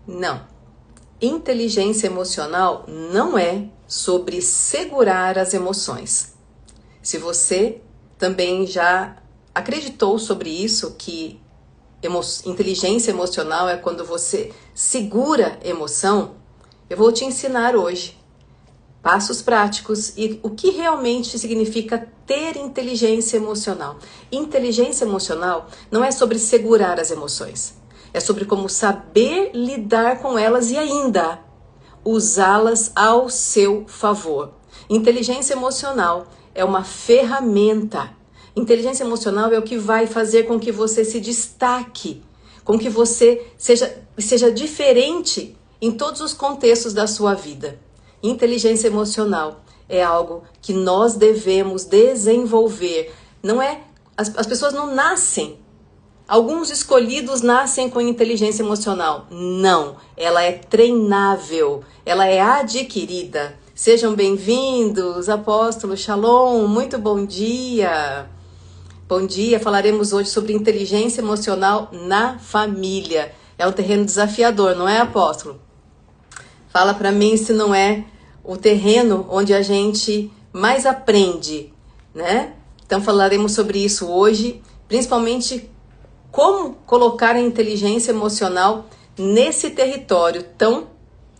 Não. Inteligência emocional não é sobre segurar as emoções. Se você também já acreditou sobre isso, que inteligência emocional é quando você segura emoção, eu vou te ensinar hoje passos práticos e o que realmente significa ter inteligência emocional. Inteligência emocional não é sobre segurar as emoções. É sobre como saber lidar com elas e ainda usá-las ao seu favor. Inteligência emocional é uma ferramenta. Inteligência emocional é o que vai fazer com que você se destaque, com que você seja diferente em todos os contextos da sua vida. Inteligência emocional é algo que nós devemos desenvolver. Não é, as pessoas não nascem. Alguns escolhidos nascem com inteligência emocional. Não, ela é treinável, ela é adquirida. Sejam bem-vindos, apóstolo, shalom, muito bom dia. Bom dia, falaremos hoje sobre inteligência emocional na família. É um terreno desafiador, não é, apóstolo? Fala para mim se não é o terreno onde a gente mais aprende, né? Então falaremos sobre isso hoje, principalmente como colocar a inteligência emocional nesse território tão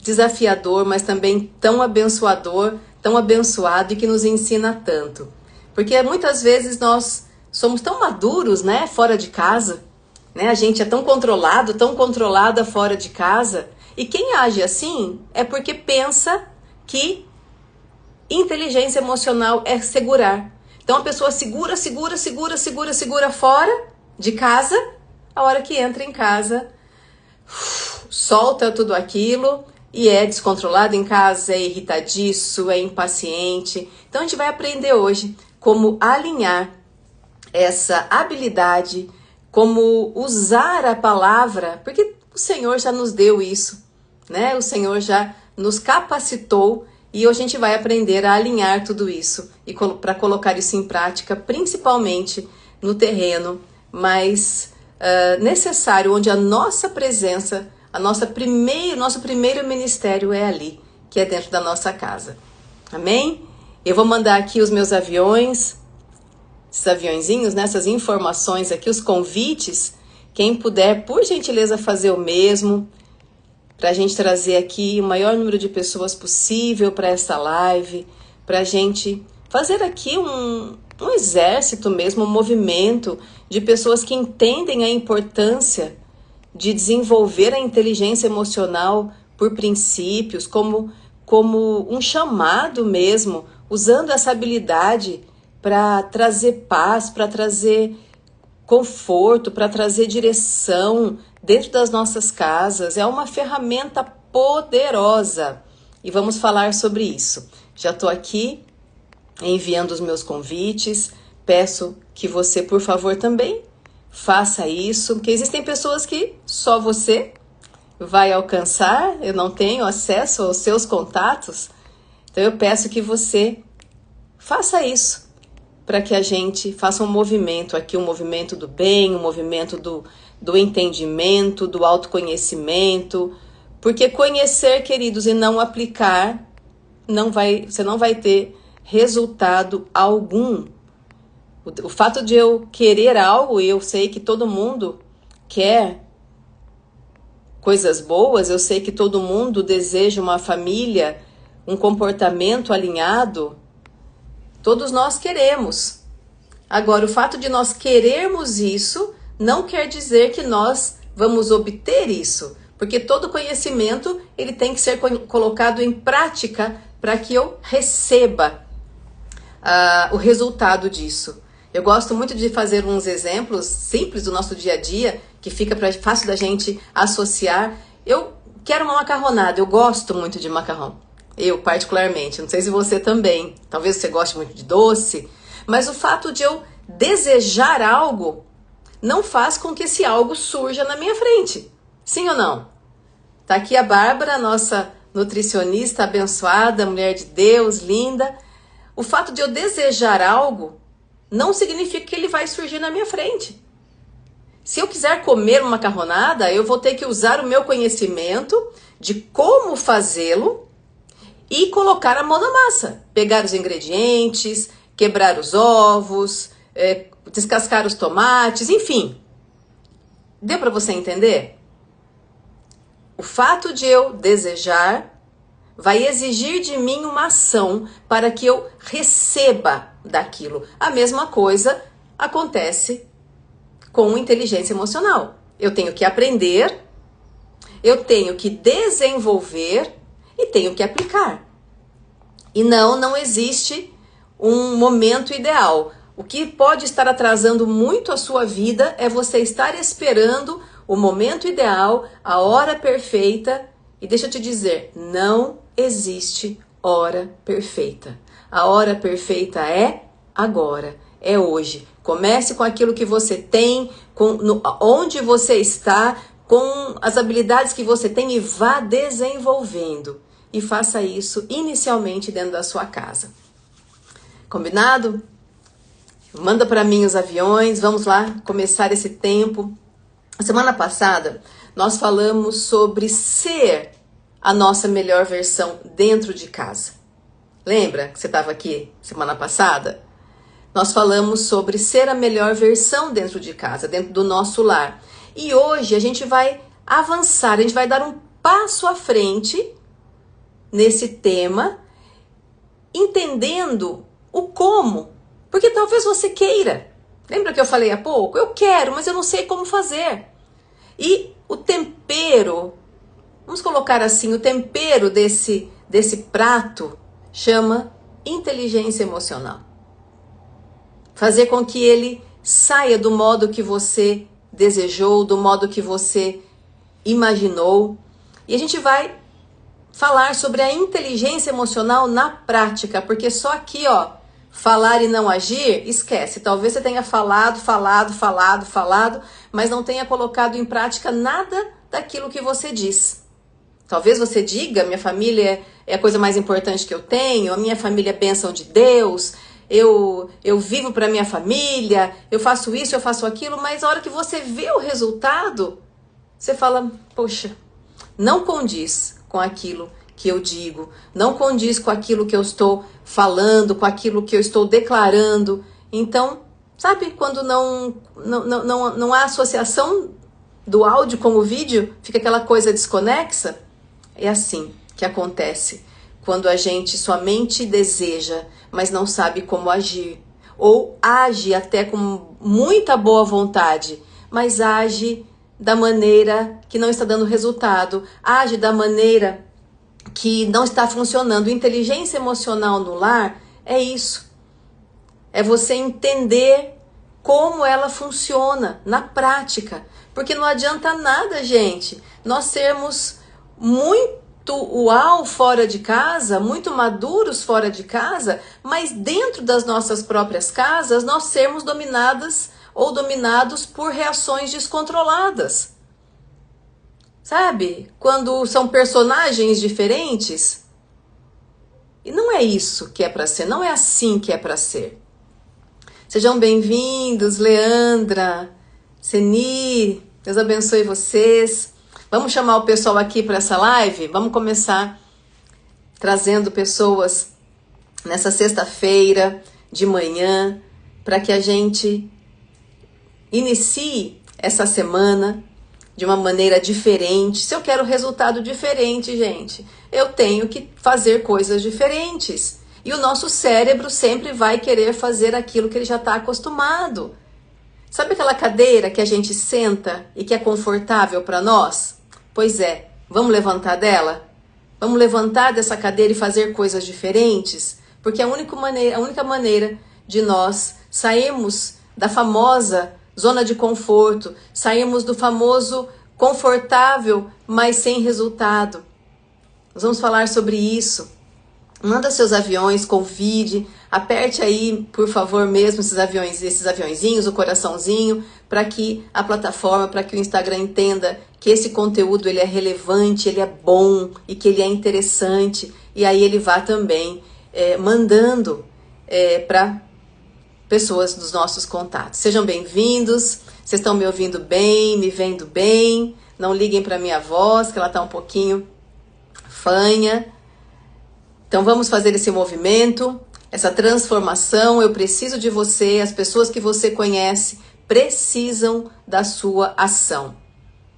desafiador, mas também tão abençoador, tão abençoado e que nos ensina tanto. Porque muitas vezes nós somos tão maduros, né, fora de casa, né? A gente é tão controlado, tão controlada fora de casa. E quem age assim é porque pensa que inteligência emocional é segurar. Então a pessoa segura fora de casa, a hora que entra em casa, solta tudo aquilo e é descontrolado em casa, é irritadiço, é impaciente. Então a gente vai aprender hoje como alinhar essa habilidade, como usar a palavra, porque o Senhor já nos deu isso, né? O Senhor já nos capacitou e hoje a gente vai aprender a alinhar tudo isso e para colocar isso em prática, principalmente no terreno mais necessário, onde a nossa presença, nosso primeiro ministério é ali, que é dentro da nossa casa. Amém? Eu vou mandar aqui os meus aviões, esses aviõezinhos, né, essas informações aqui, os convites. Quem puder, por gentileza, fazer o mesmo, para a gente trazer aqui o maior número de pessoas possível para essa live, para a gente fazer aqui um exército mesmo, um movimento de pessoas que entendem a importância de desenvolver a inteligência emocional por princípios, como um chamado mesmo, usando essa habilidade para trazer paz, para trazer conforto, para trazer direção dentro das nossas casas. É uma ferramenta poderosa e vamos falar sobre isso. Já estou aqui enviando os meus convites, peço que você, por favor, também faça isso, porque existem pessoas que só você vai alcançar, eu não tenho acesso aos seus contatos, então eu peço que você faça isso, para que a gente faça um movimento aqui, um movimento do bem, um movimento do entendimento, do autoconhecimento, porque conhecer, queridos, e não aplicar, você não vai ter resultado algum. O fato de eu querer algo, e eu sei que todo mundo quer coisas boas, eu sei que todo mundo deseja uma família, um comportamento alinhado, todos nós queremos. Agora, o fato de nós querermos isso não quer dizer que nós vamos obter isso, porque todo conhecimento ele tem que ser colocado em prática para que eu receba o resultado disso. Eu gosto muito de fazer uns exemplos simples do nosso dia a dia, que fica fácil da gente associar. Eu quero uma macarronada, eu gosto muito de macarrão. Eu, particularmente, não sei se você também. Talvez você goste muito de doce, mas o fato de eu desejar algo não faz com que esse algo surja na minha frente. Sim ou não? Tá aqui a Bárbara, nossa nutricionista abençoada, mulher de Deus, linda. O fato de eu desejar algo não significa que ele vai surgir na minha frente. Se eu quiser comer uma macarronada, eu vou ter que usar o meu conhecimento de como fazê-lo e colocar a mão na massa. Pegar os ingredientes, quebrar os ovos, descascar os tomates, enfim. Deu para você entender? O fato de eu desejar vai exigir de mim uma ação para que eu receba daquilo. A mesma coisa acontece com inteligência emocional. Eu tenho que aprender, eu tenho que desenvolver e tenho que aplicar. E não existe um momento ideal. O que pode estar atrasando muito a sua vida é você estar esperando o momento ideal, a hora perfeita. E deixa eu te dizer, não existe hora perfeita. A hora perfeita é agora, é hoje. Comece com aquilo que você tem, onde você está, com as habilidades que você tem e vá desenvolvendo. E faça isso inicialmente dentro da sua casa. Combinado? Manda para mim os aviões, vamos lá começar esse tempo. Semana passada nós falamos sobre ser a nossa melhor versão dentro de casa. Lembra que você estava aqui semana passada? Nós falamos sobre ser a melhor versão dentro de casa, dentro do nosso lar. E hoje a gente vai avançar, a gente vai dar um passo à frente nesse tema, entendendo o como. Porque talvez você queira. Lembra que eu falei há pouco? Eu quero, mas eu não sei como fazer. E o tempero, vamos colocar assim, o tempero desse prato chama inteligência emocional. Fazer com que ele saia do modo que você desejou, do modo que você imaginou. E a gente vai falar sobre a inteligência emocional na prática, porque só aqui, ó, falar e não agir, esquece. Talvez você tenha falado, mas não tenha colocado em prática nada daquilo que você diz. Talvez você diga, minha família é a coisa mais importante que eu tenho, a minha família é bênção de Deus, eu vivo para minha família, eu faço isso, eu faço aquilo, mas a hora que você vê o resultado, você fala, poxa, não condiz com aquilo que eu digo, não condiz com aquilo que eu estou falando, com aquilo que eu estou declarando. Então, sabe quando não há associação do áudio com o vídeo, fica aquela coisa desconexa? É assim que acontece quando a gente somente deseja, mas não sabe como agir. Ou age até com muita boa vontade, mas age da maneira que não está dando resultado, age da maneira que não está funcionando. Inteligência emocional no lar é isso. É você entender como ela funciona na prática. Porque não adianta nada, gente, nós sermos muito uau fora de casa, muito maduros fora de casa, mas dentro das nossas próprias casas nós sermos dominadas ou dominados por reações descontroladas. Sabe? Quando são personagens diferentes. E não é isso que é para ser, não é assim que é para ser. Sejam bem-vindos, Leandra, Seni, Deus abençoe vocês. Vamos chamar o pessoal aqui para essa live? Vamos começar trazendo pessoas nessa sexta-feira de manhã, para que a gente inicie essa semana de uma maneira diferente. Se eu quero resultado diferente, gente, eu tenho que fazer coisas diferentes. E o nosso cérebro sempre vai querer fazer aquilo que ele já está acostumado. Sabe aquela cadeira que a gente senta e que é confortável para nós? Pois é, vamos levantar dela? Vamos levantar dessa cadeira e fazer coisas diferentes? Porque a única maneira de nós sairmos da famosa zona de conforto, sairmos do famoso confortável, mas sem resultado. Nós vamos falar sobre isso. Manda seus aviões, convide, aperte aí, por favor, mesmo esses aviõezinhos, o coraçãozinho, para que a plataforma, para que o Instagram entenda que esse conteúdo ele é relevante, ele é bom e que ele é interessante. E aí ele vá também mandando para pessoas dos nossos contatos. Sejam bem-vindos, Vocês estão me ouvindo bem, me vendo bem? Não liguem para minha voz, que ela está um pouquinho fanha. Então vamos fazer esse movimento, essa transformação. Eu preciso de você, as pessoas que você conhece precisam da sua ação.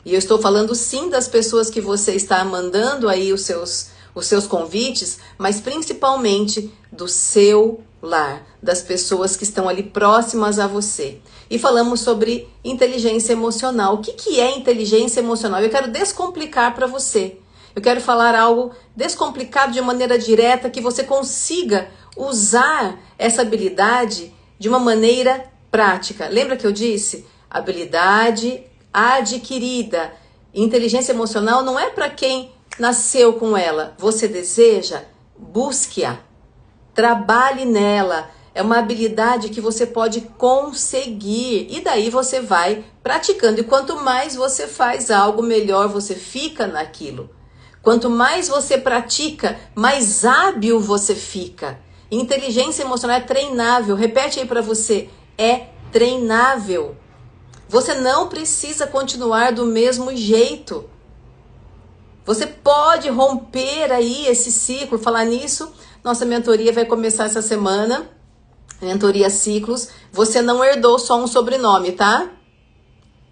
E eu estou falando sim das pessoas que você está mandando aí os seus convites, mas principalmente do seu lar, das pessoas que estão ali próximas a você. E falamos sobre inteligência emocional. O que é inteligência emocional? Eu quero descomplicar para você. Eu quero falar algo descomplicado de maneira direta, que você consiga usar essa habilidade de uma maneira prática. Lembra que eu disse? Habilidade adquirida. Inteligência emocional não é para quem nasceu com ela. Você deseja? Busque-a. Trabalhe nela. É uma habilidade que você pode conseguir. E daí você vai praticando. E quanto mais você faz algo, melhor você fica naquilo. Quanto mais você pratica, mais hábil você fica. Inteligência emocional é treinável. Repete aí para você. É treinável. Você não precisa continuar do mesmo jeito. Você pode romper aí esse ciclo. Falar nisso, nossa mentoria vai começar essa semana. Mentoria Ciclos. Você não herdou só um sobrenome, tá?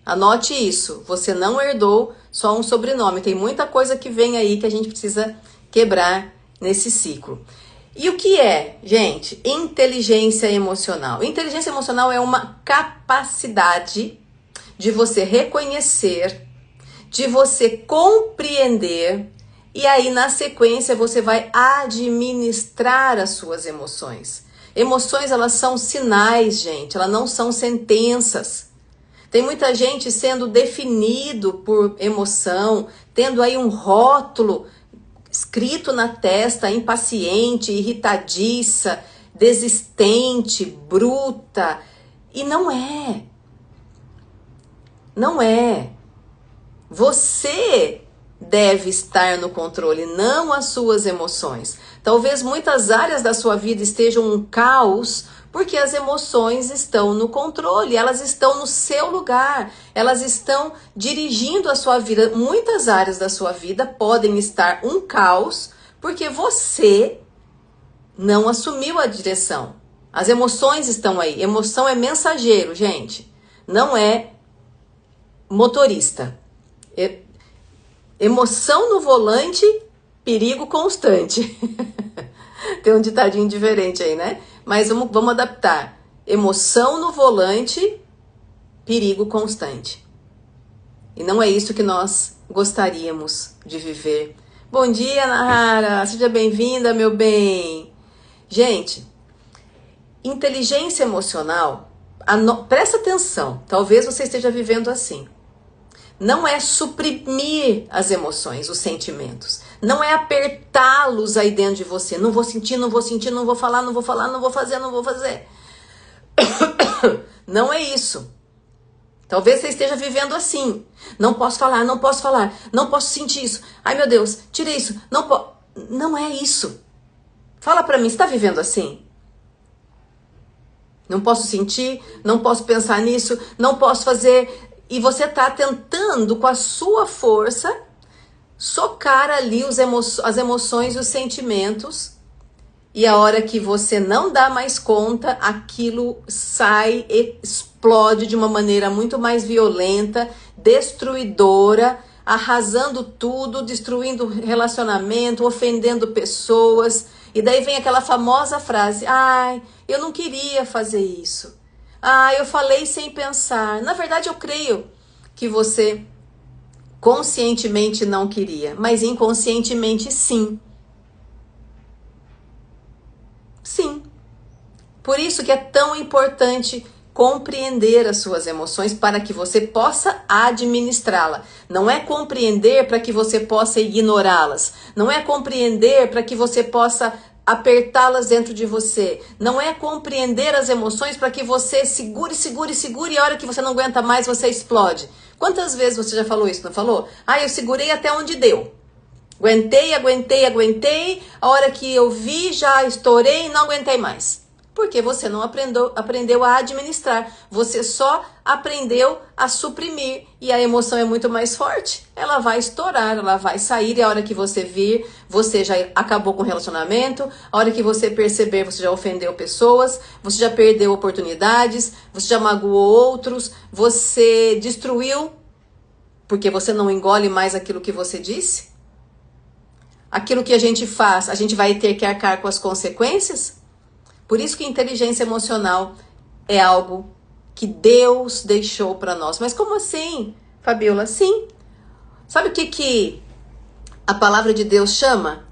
Anote isso. Você não herdou só um sobrenome. Tem muita coisa que vem aí que a gente precisa quebrar nesse ciclo. E o que é, gente, inteligência emocional? Inteligência emocional é uma capacidade de você reconhecer, de você compreender, e aí na sequência você vai administrar as suas emoções. Emoções, elas são sinais, gente, elas não são sentenças. Tem muita gente sendo definido por emoção, tendo aí um rótulo escrito na testa: impaciente, irritadiça, desistente, bruta. E não é. Não é. Você deve estar no controle, não as suas emoções. Talvez muitas áreas da sua vida estejam um caos, porque as emoções estão no controle, elas estão no seu lugar, elas estão dirigindo a sua vida. Muitas áreas da sua vida podem estar um caos, porque você não assumiu a direção. As emoções estão aí. Emoção é mensageiro, gente. Não é motorista. Emoção no volante, perigo constante. Tem um ditadinho diferente aí, né? Mas vamos adaptar. Emoção no volante, perigo constante. E não é isso que nós gostaríamos de viver. Bom dia, Nahara. Seja bem-vinda, meu bem. Gente, inteligência emocional, presta atenção. Talvez você esteja vivendo assim. Não é suprimir as emoções, os sentimentos. Não é apertá-los aí dentro de você. Não vou sentir, não vou sentir, não vou falar, não vou falar, não vou fazer, não vou fazer. Não é isso. Talvez você esteja vivendo assim. Não posso falar, não posso falar, não posso sentir isso. Ai, meu Deus, tira isso. Não é isso. Fala pra mim, você está vivendo assim? Não posso sentir, não posso pensar nisso, não posso fazer. E você está tentando, com a sua força, socar ali as emoções e os sentimentos. E a hora que você não dá mais conta, aquilo sai, explode de uma maneira muito mais violenta, destruidora, arrasando tudo, destruindo relacionamento, ofendendo pessoas. E daí vem aquela famosa frase: ai, eu não queria fazer isso. Ah, eu falei sem pensar. Na verdade, eu creio que você conscientemente não queria, mas inconscientemente sim. Sim. Por isso que é tão importante compreender as suas emoções para que você possa administrá-la. Não é compreender para que você possa ignorá-las. Não é compreender para que você possa apertá-las dentro de você. Não é compreender as emoções para que você segure e a hora que você não aguenta mais você explode. Quantas vezes você já falou isso, não falou? Ah, eu segurei até onde deu. Aguentei, a hora que eu vi já estourei e não aguentei mais. Porque você não aprendeu a administrar, você só aprendeu a suprimir. E a emoção é muito mais forte, ela vai estourar, ela vai sair, e a hora que você vir, você já acabou com o relacionamento, a hora que você perceber, você já ofendeu pessoas, você já perdeu oportunidades, você já magoou outros, você destruiu, porque você não engole mais aquilo que você disse. Aquilo que a gente faz, a gente vai ter que arcar com as consequências. Por isso que inteligência emocional é algo que Deus deixou para nós. Mas como assim, Fabiola? Sim. Sabe o que a palavra de Deus chama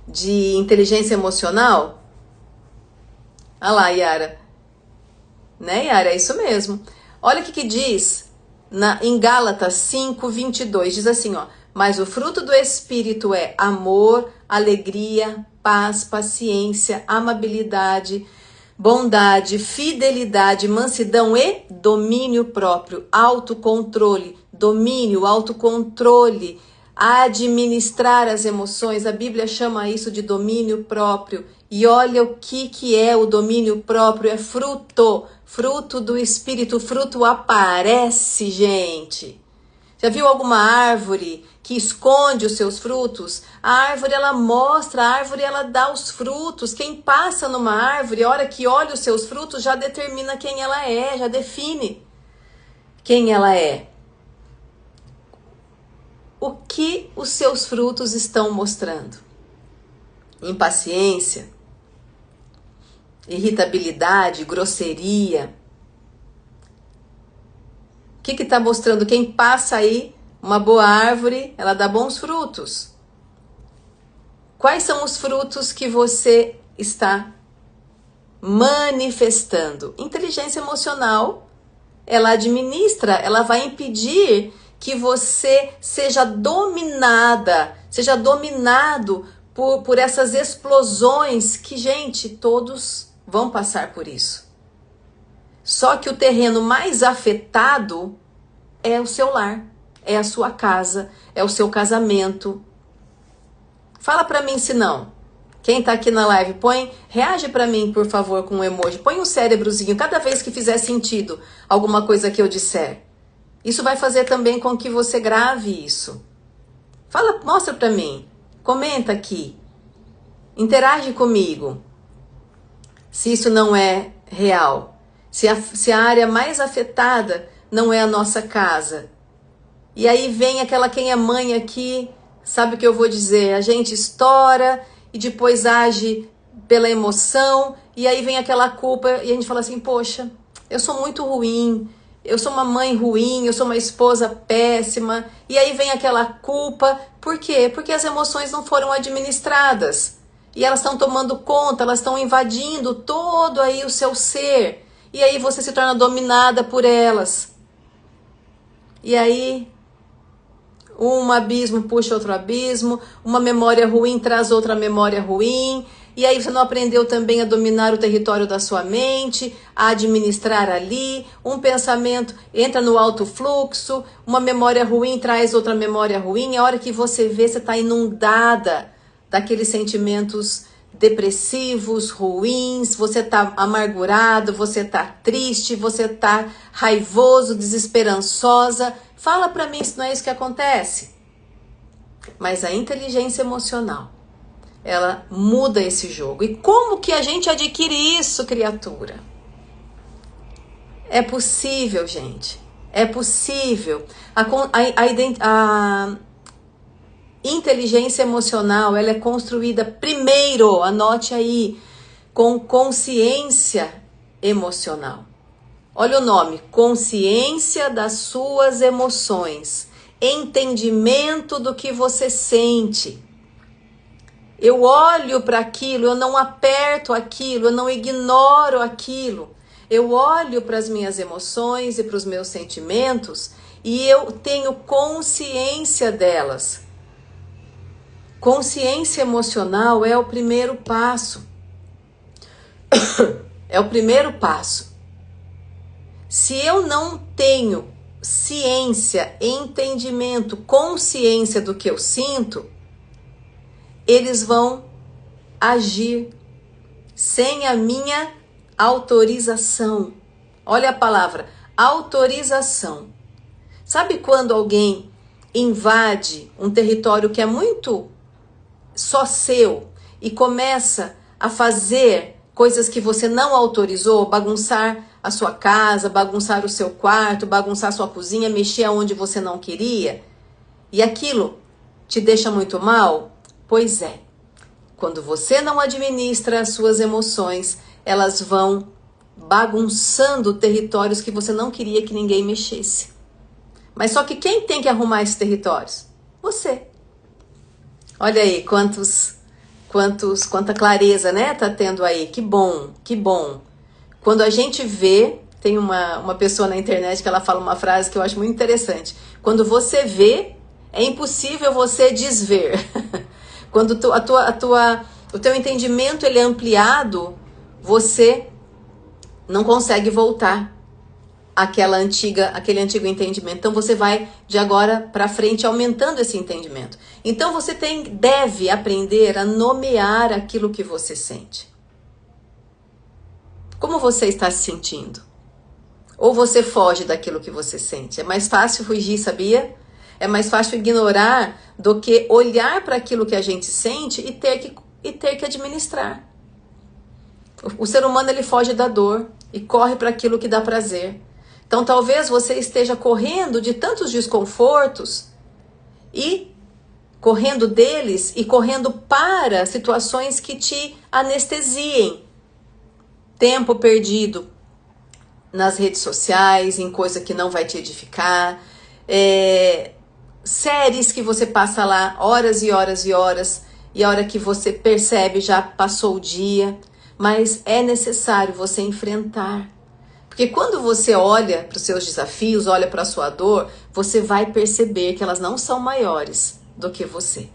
de inteligência emocional? Ah lá, Yara. Né, Yara? É isso mesmo. Olha o que diz em Gálatas 5:22. Diz assim, ó. Mas o fruto do Espírito é amor, alegria, paz, paciência, amabilidade, bondade, fidelidade, mansidão e domínio próprio, autocontrole, domínio, autocontrole, administrar as emoções. A Bíblia chama isso de domínio próprio. E olha o que é o domínio próprio, é fruto do Espírito. O fruto aparece, gente. Já viu alguma árvore que esconde os seus frutos? A árvore, ela mostra, a árvore, ela dá os frutos. Quem passa numa árvore, a hora que olha os seus frutos, já determina quem ela é, já define quem ela é. O que os seus frutos estão mostrando? Impaciência, irritabilidade, grosseria. O que está mostrando? Quem passa aí, uma boa árvore, ela dá bons frutos. Quais são os frutos que você está manifestando? Inteligência emocional, ela administra, ela vai impedir que você seja dominado por essas explosões que, gente, todos vão passar por isso. Só que o terreno mais afetado é o seu lar, é a sua casa, é o seu casamento. Fala pra mim se não. Quem tá aqui na live, reage pra mim, por favor, com um emoji. Põe um cérebrozinho cada vez que fizer sentido alguma coisa que eu disser. Isso vai fazer também com que você grave isso. Fala, mostra pra mim. Comenta aqui. Interage comigo. Se isso não é real. Se a área mais afetada não é a nossa casa. E aí vem quem é mãe aqui, sabe o que eu vou dizer? A gente estoura e depois age pela emoção, e aí vem aquela culpa e a gente fala assim, poxa, eu sou muito ruim, eu sou uma mãe ruim, eu sou uma esposa péssima, e aí vem aquela culpa. Por quê? Porque as emoções não foram administradas. E elas estão tomando conta, elas estão invadindo todo aí o seu ser. E aí você se torna dominada por elas. E aí, um abismo puxa outro abismo, uma memória ruim traz outra memória ruim, e aí você não aprendeu também a dominar o território da sua mente, a administrar ali, um pensamento entra no alto fluxo, uma memória ruim traz outra memória ruim, a hora que você vê, você está inundada daqueles sentimentos depressivos, ruins, você tá amargurado, você tá triste, você tá raivoso, desesperançosa. Fala pra mim se não é isso que acontece. Mas a inteligência emocional, ela muda esse jogo. E como que a gente adquire isso, criatura? É possível, gente. É possível. A inteligência emocional, ela é construída primeiro, anote aí, com consciência emocional. Olha o nome, consciência das suas emoções, entendimento do que você sente. Eu olho para aquilo, eu não aperto aquilo, eu não ignoro aquilo. Eu olho para as minhas emoções e para os meus sentimentos e eu tenho consciência delas. Consciência emocional é o primeiro passo. É o primeiro passo. Se eu não tenho ciência, entendimento, consciência do que eu sinto, eles vão agir sem a minha autorização. Olha a palavra, autorização. Sabe quando alguém invade um território que é muito só seu e começa a fazer coisas que você não autorizou, bagunçar a sua casa, bagunçar o seu quarto, bagunçar a sua cozinha, mexer onde você não queria, e aquilo te deixa muito mal? Pois é, quando você não administra as suas emoções, elas vão bagunçando territórios que você não queria que ninguém mexesse. Mas só que quem tem que arrumar esses territórios? Você. Olha aí quanta clareza, né? Tá tendo aí. Que bom, que bom. Quando a gente vê, tem uma pessoa na internet que ela fala uma frase que eu acho muito interessante. Quando você vê, é impossível você desver. Quando o teu entendimento ele é ampliado, você não consegue voltar aquele antigo entendimento. Então você vai de agora para frente aumentando esse entendimento. Então você deve aprender a nomear aquilo que você sente. Como você está se sentindo? Ou você foge daquilo que você sente? É mais fácil fugir, sabia? É mais fácil ignorar do que olhar para aquilo que a gente sente e ter que administrar. O ser humano ele foge da dor e corre para aquilo que dá prazer. Então talvez você esteja correndo de tantos desconfortos e correndo deles e correndo para situações que te anestesiem. Tempo perdido nas redes sociais, em coisa que não vai te edificar, séries que você passa lá horas e horas e horas, e a hora que você percebe já passou o dia, mas é necessário você enfrentar. Porque quando você olha para os seus desafios, olha para a sua dor, você vai perceber que elas não são maiores do que você.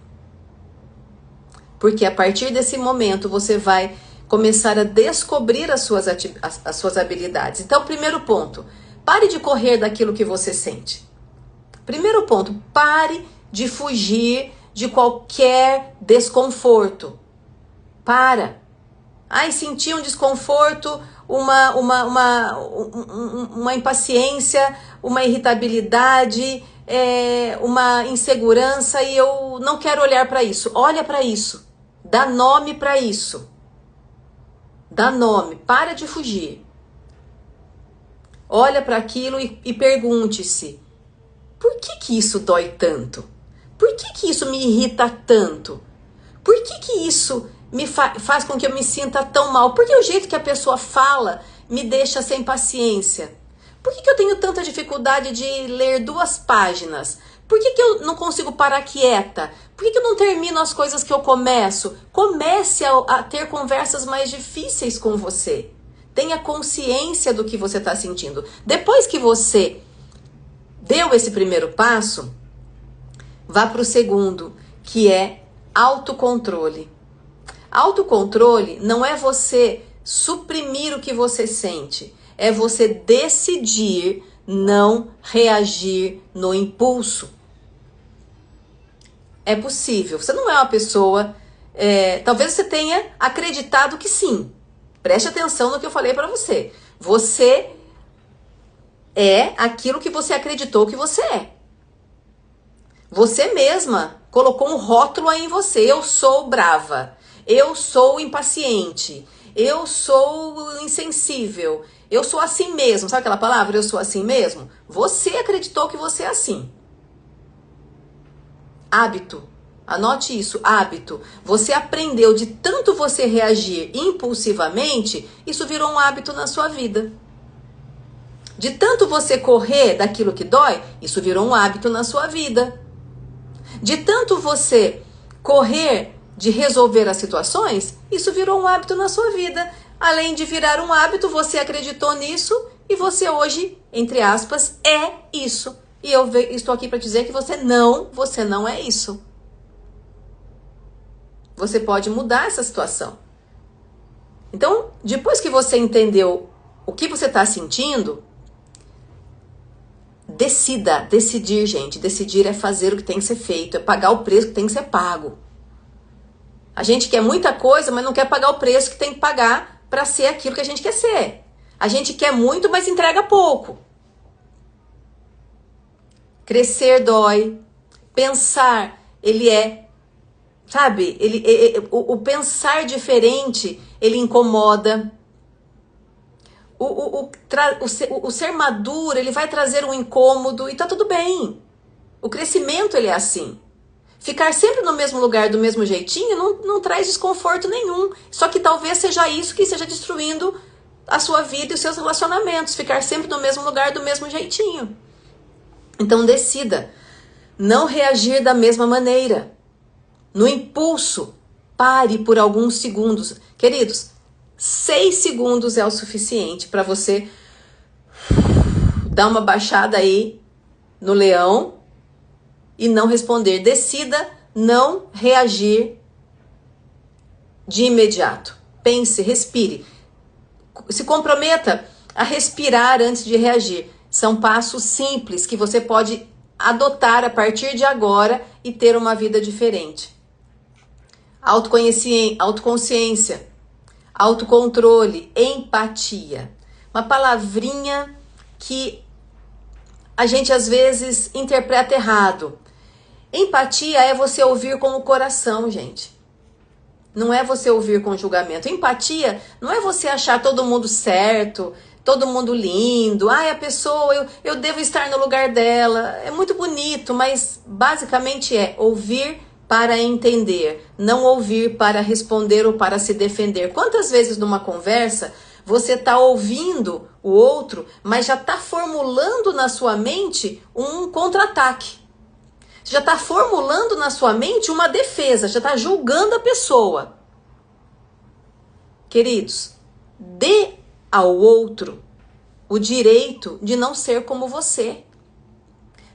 Porque a partir desse momento você vai começar a descobrir as suas habilidades. Então, primeiro ponto, pare de correr daquilo que você sente. Primeiro ponto, pare de fugir de qualquer desconforto. Para. Ai, senti um desconforto, uma impaciência, uma irritabilidade, uma insegurança e eu não quero olhar para isso. Olha para isso. Dá nome para isso. Dá nome. Para de fugir. Olha para aquilo e pergunte-se: por que isso dói tanto? Por que isso me irrita tanto? Por que isso me faz com que eu me sinta tão mal? Por que o jeito que a pessoa fala me deixa sem paciência? Por que eu tenho tanta dificuldade de ler 2 páginas? Por que eu não consigo parar quieta? Por que eu não termino as coisas que eu começo? Comece a ter conversas mais difíceis com você. Tenha consciência do que você está sentindo. Depois que você deu esse primeiro passo, vá para o segundo, que é autocontrole. Autocontrole não é você suprimir o que você sente, é você decidir não reagir no impulso. É possível. Você não é uma pessoa... talvez você tenha acreditado que sim. Preste atenção no que eu falei para você. Você é aquilo que você acreditou que você é. Você mesma colocou um rótulo aí em você. Eu sou brava. Eu sou impaciente. Eu sou insensível. Eu sou assim mesmo. Sabe aquela palavra? Eu sou assim mesmo? Você acreditou que você é assim. Hábito. Anote isso, hábito. Você aprendeu de tanto você reagir impulsivamente, isso virou um hábito na sua vida. De tanto você correr daquilo que dói, isso virou um hábito na sua vida. De tanto você correr de resolver as situações, isso virou um hábito na sua vida. Além de virar um hábito, você acreditou nisso e você hoje, entre aspas, é isso. E eu estou aqui para dizer que você não é isso. Você pode mudar essa situação. Então, depois que você entendeu o que você está sentindo, decidir, gente. Decidir é fazer o que tem que ser feito, é pagar o preço que tem que ser pago. A gente quer muita coisa, mas não quer pagar o preço que tem que pagar para ser aquilo que a gente quer ser. A gente quer muito, mas entrega pouco. Crescer dói. Pensar, ele é, sabe? O pensar diferente, ele incomoda. O ser maduro, ele vai trazer um incômodo e tá tudo bem. O crescimento, ele é assim. Ficar sempre no mesmo lugar, do mesmo jeitinho, não traz desconforto nenhum. Só que talvez seja isso que esteja destruindo a sua vida e os seus relacionamentos. Ficar sempre no mesmo lugar, do mesmo jeitinho. Então decida não reagir da mesma maneira. No impulso, pare por alguns segundos. Queridos, 6 segundos é o suficiente para você dar uma baixada aí no leão e não responder. Decida não reagir de imediato. Pense, respire. Se comprometa a respirar antes de reagir. São passos simples que você pode adotar a partir de agora e ter uma vida diferente. Autoconsciência, autocontrole, empatia. Uma palavrinha que a gente às vezes interpreta errado. Empatia é você ouvir com o coração, gente. Não é você ouvir com julgamento. Empatia não é você achar todo mundo certo, todo mundo lindo. Ai, a pessoa, eu devo estar no lugar dela. É muito bonito, mas basicamente é ouvir para entender, não ouvir para responder ou para se defender. Quantas vezes numa conversa você está ouvindo o outro, mas já está formulando na sua mente um contra-ataque. Já está formulando na sua mente uma defesa, já está julgando a pessoa. Queridos, dê ao outro o direito de não ser como você.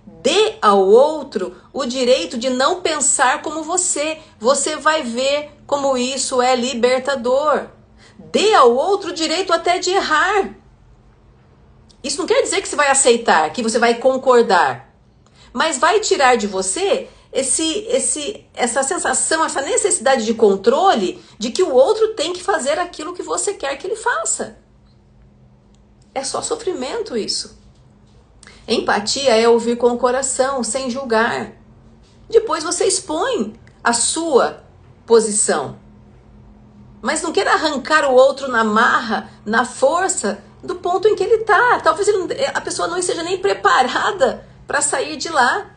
Dê ao outro o direito de não pensar como você. Você vai ver como isso é libertador. Dê ao outro o direito até de errar. Isso não quer dizer que você vai aceitar, que você vai concordar. Mas vai tirar de você essa sensação, essa necessidade de controle de que o outro tem que fazer aquilo que você quer que ele faça. É só sofrimento isso. Empatia é ouvir com o coração, sem julgar. Depois você expõe a sua posição. Mas não queira arrancar o outro na marra, na força, do ponto em que ele está. Talvez a pessoa não esteja nem preparada para sair de lá.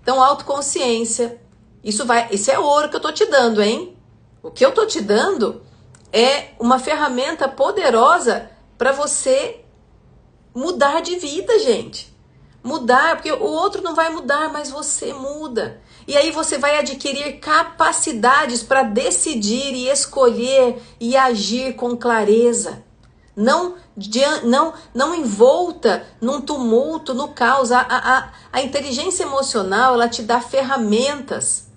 Então, autoconsciência. Isso é ouro que eu estou te dando, hein? O que eu estou te dando é uma ferramenta poderosa para você mudar de vida, gente. Mudar, porque o outro não vai mudar, mas você muda. E aí você vai adquirir capacidades para decidir e escolher e agir com clareza. Não envolta num tumulto, no caos. A inteligência emocional, ela te dá ferramentas.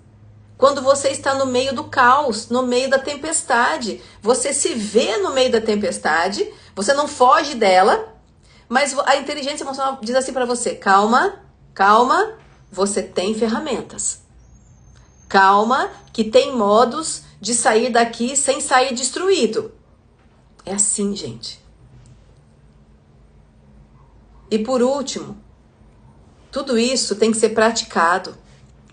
Quando você está no meio do caos, no meio da tempestade, você se vê no meio da tempestade, você não foge dela, mas a inteligência emocional diz assim para você: calma, calma, você tem ferramentas. Calma, que tem modos de sair daqui sem sair destruído. É assim, gente. E por último, tudo isso tem que ser praticado.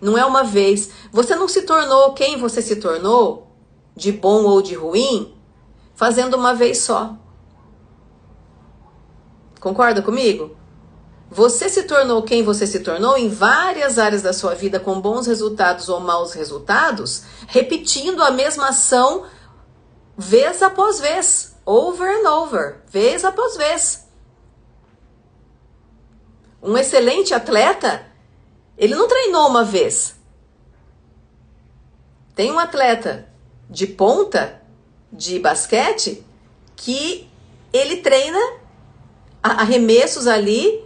Não é uma vez. Você não se tornou quem você se tornou, de bom ou de ruim, fazendo uma vez só. Concorda comigo? Você se tornou quem você se tornou em várias áreas da sua vida, com bons resultados ou maus resultados, repetindo a mesma ação vez após vez, over and over, vez após vez. Um excelente atleta, ele não treinou uma vez. Tem um atleta de ponta de basquete que ele treina arremessos ali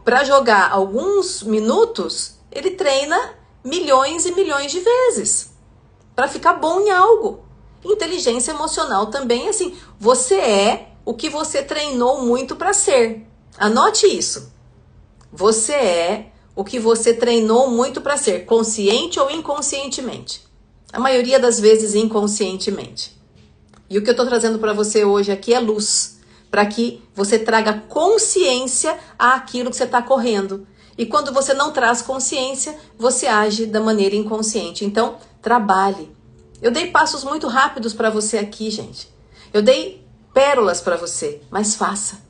para jogar alguns minutos, ele treina milhões e milhões de vezes para ficar bom em algo. Inteligência emocional também é assim. Você é o que você treinou muito para ser. Anote isso. Você é o que você treinou muito para ser, consciente ou inconscientemente. A maioria das vezes inconscientemente. E o que eu estou trazendo para você hoje aqui é luz, para que você traga consciência àquilo que você está correndo. E quando você não traz consciência, você age da maneira inconsciente. Então, trabalhe. Eu dei passos muito rápidos para você aqui, gente. Eu dei pérolas para você, mas faça.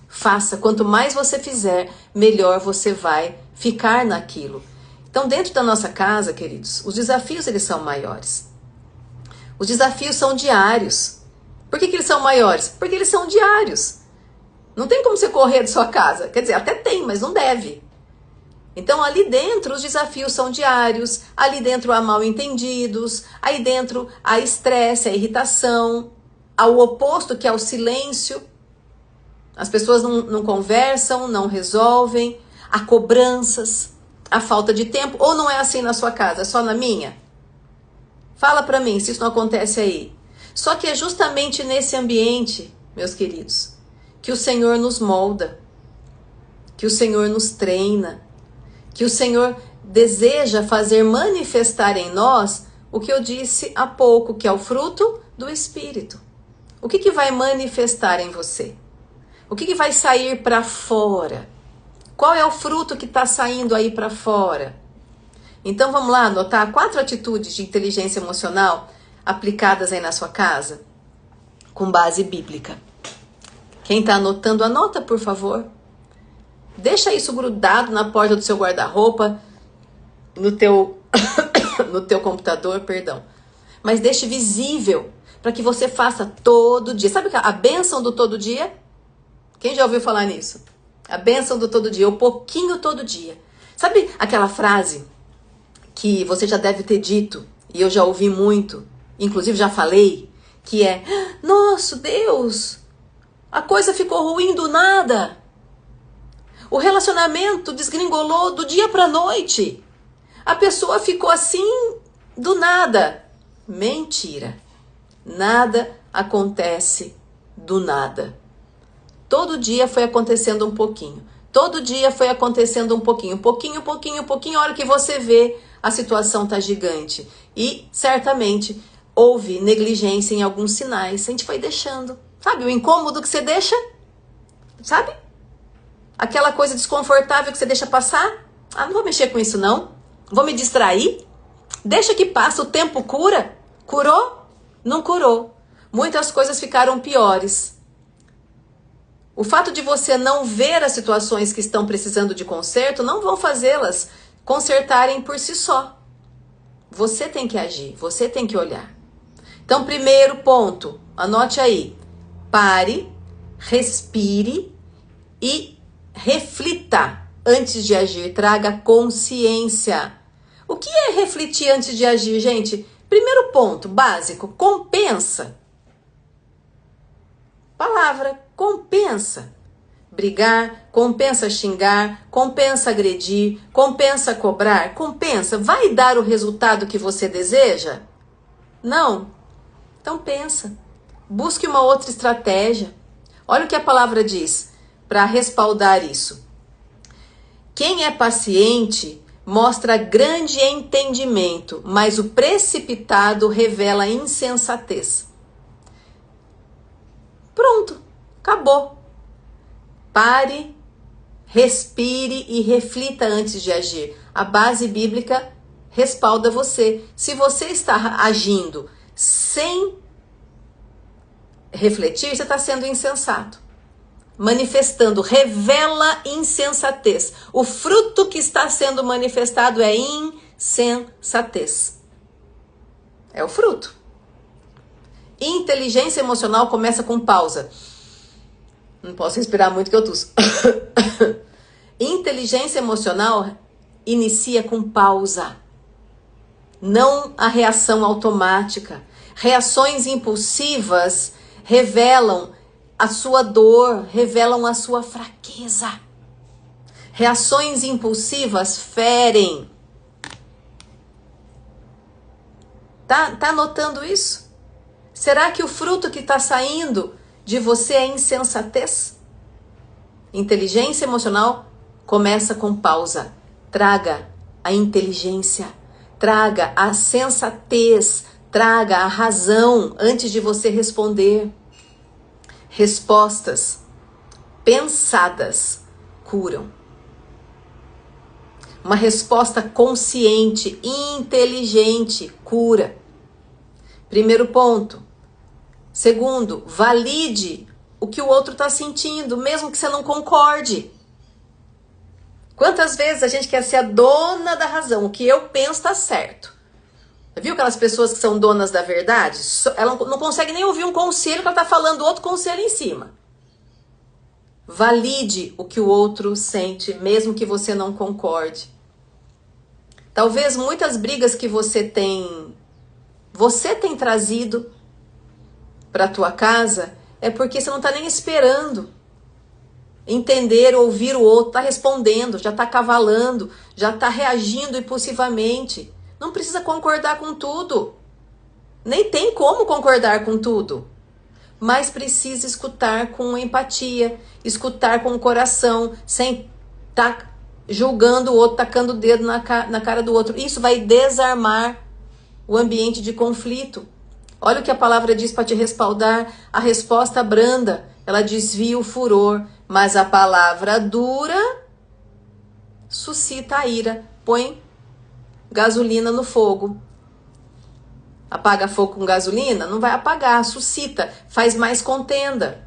Faça. Quanto mais você fizer, melhor você vai ficar naquilo. Então, dentro da nossa casa, queridos, os desafios eles são maiores. Os desafios são diários. Por que eles são maiores? Porque eles são diários. Não tem como você correr de sua casa. Quer dizer, até tem, mas não deve. Então, ali dentro, os desafios são diários. Ali dentro há mal-entendidos. Aí dentro há estresse, há irritação. Há o oposto, que é o silêncio. As pessoas não conversam, não resolvem. Há cobranças. Há falta de tempo. Ou não é assim na sua casa, é só na minha? Fala pra mim se isso não acontece aí. Só que é justamente nesse ambiente, meus queridos, que o Senhor nos molda, que o Senhor nos treina, que o Senhor deseja fazer manifestar em nós o que eu disse há pouco, que é o fruto do Espírito. O que vai manifestar em você? O que vai sair para fora? Qual é o fruto que está saindo aí para fora? Então vamos lá anotar 4 atitudes de inteligência emocional aplicadas aí na sua casa, com base bíblica. Quem está anotando, anota, por favor. Deixa isso grudado na porta do seu guarda-roupa, no teu computador, perdão. Mas deixe visível, para que você faça todo dia. Sabe a bênção do todo dia? Quem já ouviu falar nisso? A bênção do todo dia, o pouquinho todo dia. Sabe aquela frase que você já deve ter dito, e eu já ouvi muito, inclusive já falei, que é: nossa, Deus, a coisa ficou ruim do nada. O relacionamento desgringolou do dia para a noite. A pessoa ficou assim do nada. Mentira. Nada acontece do nada. Todo dia foi acontecendo um pouquinho. Todo dia foi acontecendo um pouquinho. Pouquinho. A hora que você vê, a situação tá gigante. E, certamente, houve negligência em alguns sinais. A gente foi deixando. Sabe o incômodo que você deixa? Sabe? Aquela coisa desconfortável que você deixa passar. Ah, não vou mexer com isso não. Vou me distrair. Deixa que passa. O tempo cura. Curou? Não curou. Muitas coisas ficaram piores. O fato de você não ver as situações que estão precisando de conserto não vão fazê-las consertarem por si só. Você tem que agir, você tem que olhar. Então, primeiro ponto, anote aí. Pare, respire e reflita antes de agir. Traga consciência. O que é refletir antes de agir, gente? Primeiro ponto, básico, compensa. Palavra, compensa. Brigar, compensa xingar, compensa agredir, compensa cobrar, compensa. Vai dar o resultado que você deseja? Não. Então pensa. Busque uma outra estratégia. Olha o que a palavra diz para respaldar isso. Quem é paciente mostra grande entendimento, mas o precipitado revela insensatez. Pronto, acabou. Pare, respire e reflita antes de agir. A base bíblica respalda você. Se você está agindo sem refletir, você está sendo insensato. Manifestando, revela insensatez. O fruto que está sendo manifestado é insensatez. É o fruto. Inteligência emocional começa com pausa. Não posso respirar muito que eu tuço. Inteligência emocional inicia com pausa. Não a reação automática. Reações impulsivas revelam a sua dor, revelam a sua fraqueza. Reações impulsivas ferem. Tá notando isso? Será que o fruto que está saindo de você é insensatez? Inteligência emocional começa com pausa. Traga a inteligência. traga a sensatez, traga a razão antes de você responder. Respostas pensadas curam. Uma resposta consciente, inteligente, cura. Primeiro ponto. Segundo, valide o que o outro está sentindo, mesmo que você não concorde. Quantas vezes a gente quer ser a dona da razão? O que eu penso está certo. Viu aquelas pessoas que são donas da verdade? Ela não consegue nem ouvir um conselho que ela está falando outro conselho em cima. Valide o que o outro sente, mesmo que você não concorde. Talvez muitas brigas que você tem trazido para a tua casa é porque você não está nem esperando entender, ouvir o outro, está respondendo, já está cavalando, já está reagindo impulsivamente. Não precisa concordar com tudo. Nem tem como concordar com tudo. Mas precisa escutar com empatia, escutar com o coração, sem estar julgando o outro, tacando o dedo na cara do outro. Isso vai desarmar o ambiente de conflito. Olha o que a palavra diz para te respaldar. A resposta branda, ela desvia o furor, mas a palavra dura suscita a ira. Põe gasolina no fogo. Apaga fogo com gasolina? Não vai apagar, suscita, faz mais contenda.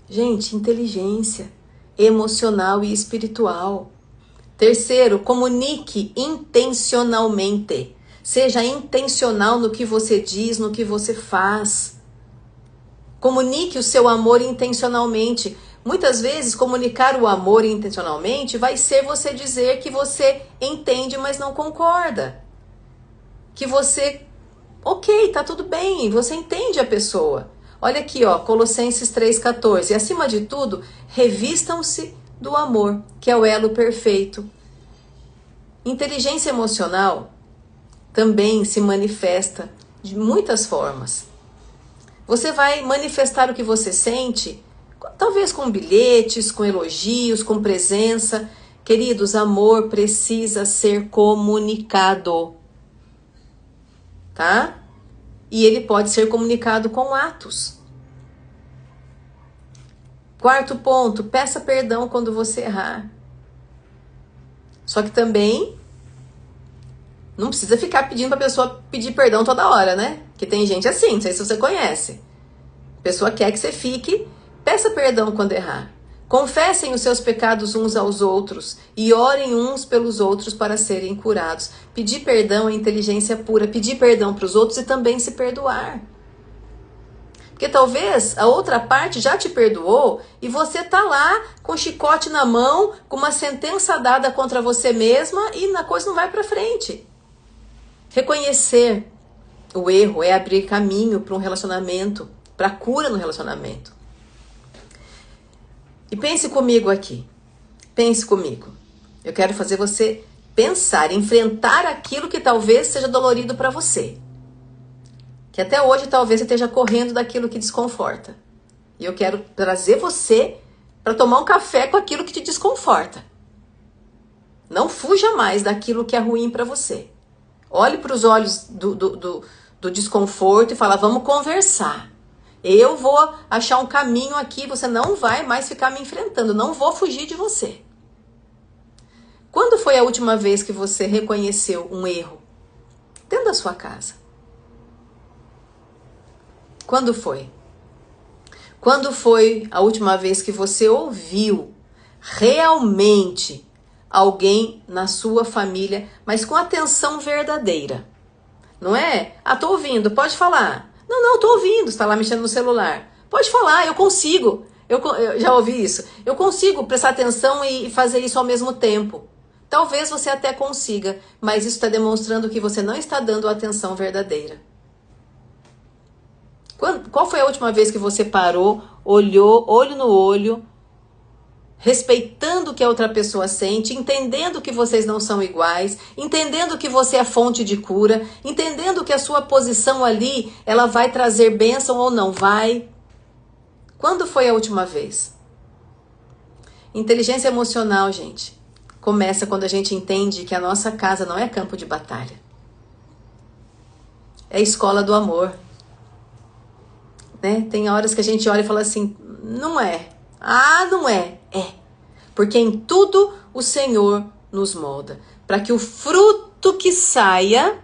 Gente, inteligência emocional e espiritual. Terceiro, comunique intencionalmente. Seja intencional no que você diz, no que você faz. Comunique o seu amor intencionalmente. Muitas vezes, comunicar o amor intencionalmente vai ser você dizer que você entende, mas não concorda. Que você, ok, tá tudo bem, você entende a pessoa. Olha aqui, ó, Colossenses 3,14. E acima de tudo, revistam-se do amor, que é o elo perfeito. Inteligência emocional também se manifesta de muitas formas. Você vai manifestar o que você sente, talvez com bilhetes, com elogios, com presença. Queridos, amor precisa ser comunicado, tá? E ele pode ser comunicado com atos. Quarto ponto, peça perdão quando você errar. Só que também não precisa ficar pedindo para a pessoa pedir perdão toda hora, né? Porque tem gente assim, não sei se você conhece. A pessoa quer que você fique, peça perdão quando errar. Confessem os seus pecados uns aos outros e orem uns pelos outros para serem curados. Pedir perdão é inteligência pura, pedir perdão para os outros e também se perdoar. Porque talvez a outra parte já te perdoou e você tá lá com o chicote na mão, com uma sentença dada contra você mesma e a coisa não vai para frente. Reconhecer o erro é abrir caminho para um relacionamento, para cura no relacionamento. E pense comigo aqui. Pense comigo. Eu quero fazer você pensar, enfrentar aquilo que talvez seja dolorido para você. Que até hoje talvez você esteja correndo daquilo que desconforta. E eu quero trazer você para tomar um café com aquilo que te desconforta. Não fuja mais daquilo que é ruim para você. Olhe para os olhos do desconforto e fala, vamos conversar. Eu vou achar um caminho aqui, você não vai mais ficar me enfrentando, não vou fugir de você. Quando foi a última vez que você reconheceu um erro dentro da sua casa? Quando foi? Quando foi a última vez que você ouviu realmente alguém na sua família, mas com atenção verdadeira? Não é? Ah, tô ouvindo, pode falar. Não, tô ouvindo, está lá mexendo no celular. Pode falar, eu consigo. Eu já ouvi isso. Eu consigo prestar atenção e fazer isso ao mesmo tempo. Talvez você até consiga, mas isso está demonstrando que você não está dando a atenção verdadeira. Qual foi a última vez que você parou, olhou, olho no olho, respeitando o que a outra pessoa sente, entendendo que vocês não são iguais, entendendo que você é fonte de cura, entendendo que a sua posição ali, ela vai trazer bênção ou não vai? Quando foi a última vez? Inteligência emocional, gente, começa quando a gente entende que a nossa casa não é campo de batalha. É escola do amor. Né? Tem horas que a gente olha e fala assim, não é. Ah, não é. É. Porque em tudo o Senhor nos molda. Para que o fruto que saia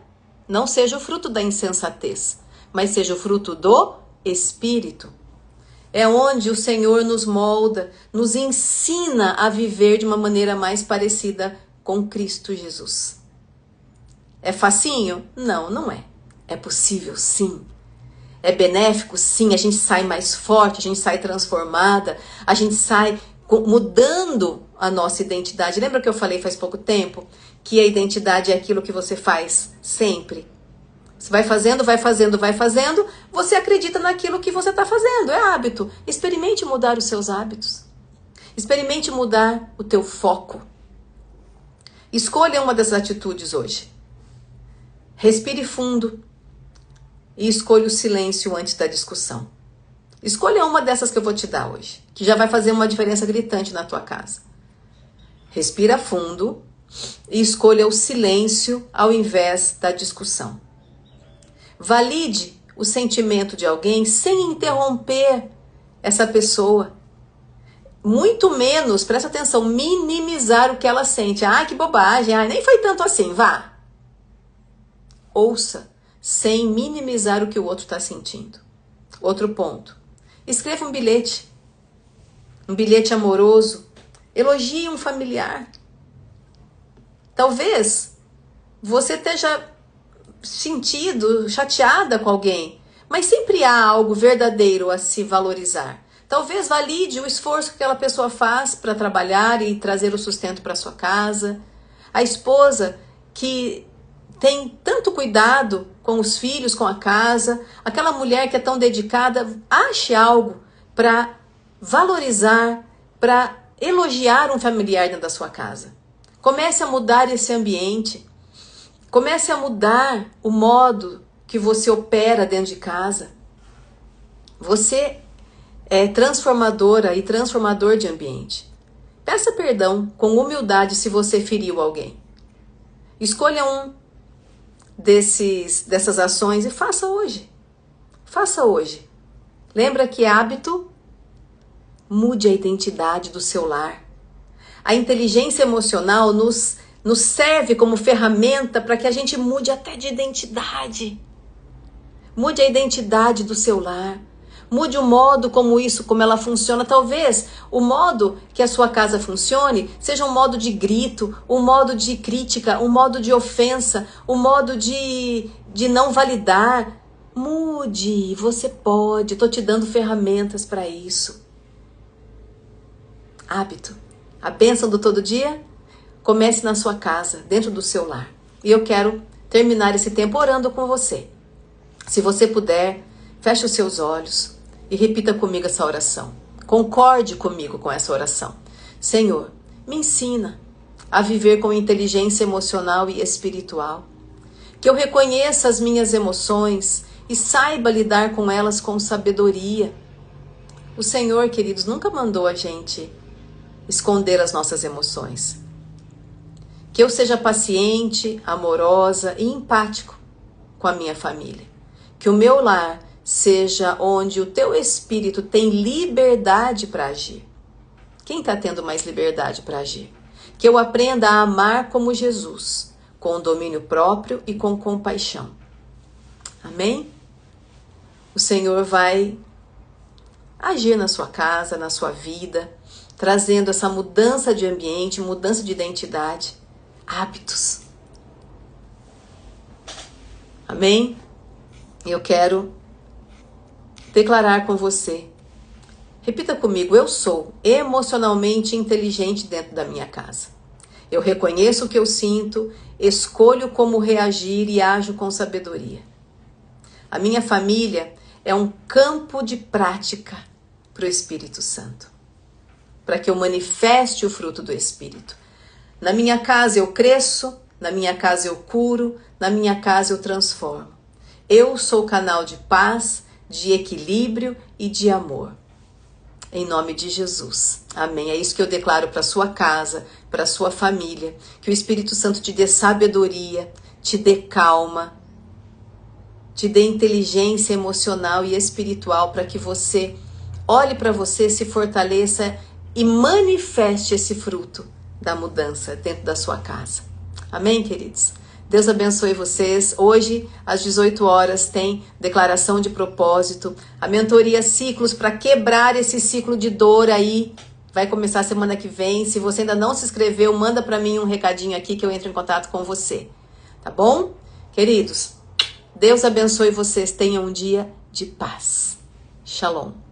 não seja o fruto da insensatez, mas seja o fruto do Espírito. É onde o Senhor nos molda, nos ensina a viver de uma maneira mais parecida com Cristo Jesus. É facinho? Não, não é. É possível, sim. É benéfico? Sim. A gente sai mais forte, a gente sai transformada, a gente sai mudando a nossa identidade. Lembra que eu falei faz pouco tempo que a identidade é aquilo que você faz sempre? Você vai fazendo, vai fazendo, vai fazendo, você acredita naquilo que você está fazendo, é hábito. Experimente mudar os seus hábitos. Experimente mudar o teu foco. Escolha uma dessas atitudes hoje. Respire fundo e escolha o silêncio antes da discussão. Escolha uma dessas que eu vou te dar hoje, que já vai fazer uma diferença gritante na tua casa. Respira fundo e escolha o silêncio ao invés da discussão. Valide o sentimento de alguém sem interromper essa pessoa. Muito menos, presta atenção, minimizar o que ela sente. Ah, que bobagem, ah, nem foi tanto assim, vá. Ouça, sem minimizar o que o outro está sentindo. Outro ponto. Escreva um bilhete amoroso. Elogie um familiar. Talvez você esteja sentido, chateada com alguém, mas sempre há algo verdadeiro a se valorizar. Talvez valide o esforço que aquela pessoa faz para trabalhar e trazer o sustento para sua casa. A esposa que tem tanto cuidado com os filhos, com a casa. Aquela mulher que é tão dedicada, ache algo para valorizar, para elogiar um familiar dentro da sua casa. Comece a mudar esse ambiente. Comece a mudar o modo que você opera dentro de casa. Você é transformadora e transformador de ambiente. Peça perdão com humildade se você feriu alguém. Escolha um dessas ações e faça hoje. Faça hoje. Lembra que hábito mude a identidade do seu lar. A inteligência emocional nos serve como ferramenta para que a gente mude até de identidade. Mude a identidade do seu lar. Mude o modo como ela funciona. Talvez o modo que a sua casa funcione seja um modo de grito, um modo de crítica, um modo de ofensa, um modo de não validar. Mude, você pode. Estou te dando ferramentas para isso. Hábito. A bênção do todo dia comece na sua casa, dentro do seu lar. E eu quero terminar esse tempo orando com você. Se você puder, feche os seus olhos e repita comigo essa oração. Concorde comigo com essa oração. Senhor, me ensina a viver com inteligência emocional e espiritual. Que eu reconheça as minhas emoções e saiba lidar com elas com sabedoria. O Senhor, queridos, nunca mandou a gente esconder as nossas emoções. Que eu seja paciente, amorosa e empático com a minha família. Que o meu lar seja onde o teu espírito tem liberdade para agir. Quem está tendo mais liberdade para agir? Que eu aprenda a amar como Jesus, com domínio próprio e com compaixão. Amém? O Senhor vai agir na sua casa, na sua vida, trazendo essa mudança de ambiente, mudança de identidade, hábitos. Amém? Eu quero declarar com você. Repita comigo, eu sou emocionalmente inteligente dentro da minha casa. Eu reconheço o que eu sinto, escolho como reagir e ajo com sabedoria. A minha família é um campo de prática para o Espírito Santo, para que eu manifeste o fruto do Espírito. Na minha casa eu cresço, na minha casa eu curo, na minha casa eu transformo. Eu sou canal de paz, de equilíbrio e de amor. Em nome de Jesus. Amém. É isso que eu declaro para sua casa, para sua família. Que o Espírito Santo te dê sabedoria, te dê calma, te dê inteligência emocional e espiritual para que você olhe para você, se fortaleça e manifeste esse fruto da mudança dentro da sua casa. Amém, queridos? Deus abençoe vocês. Hoje, às 18 horas, tem declaração de propósito. A mentoria Ciclos, para quebrar esse ciclo de dor aí. Vai começar semana que vem. Se você ainda não se inscreveu, manda para mim um recadinho aqui que eu entro em contato com você. Tá bom? Queridos, Deus abençoe vocês. Tenham um dia de paz. Shalom.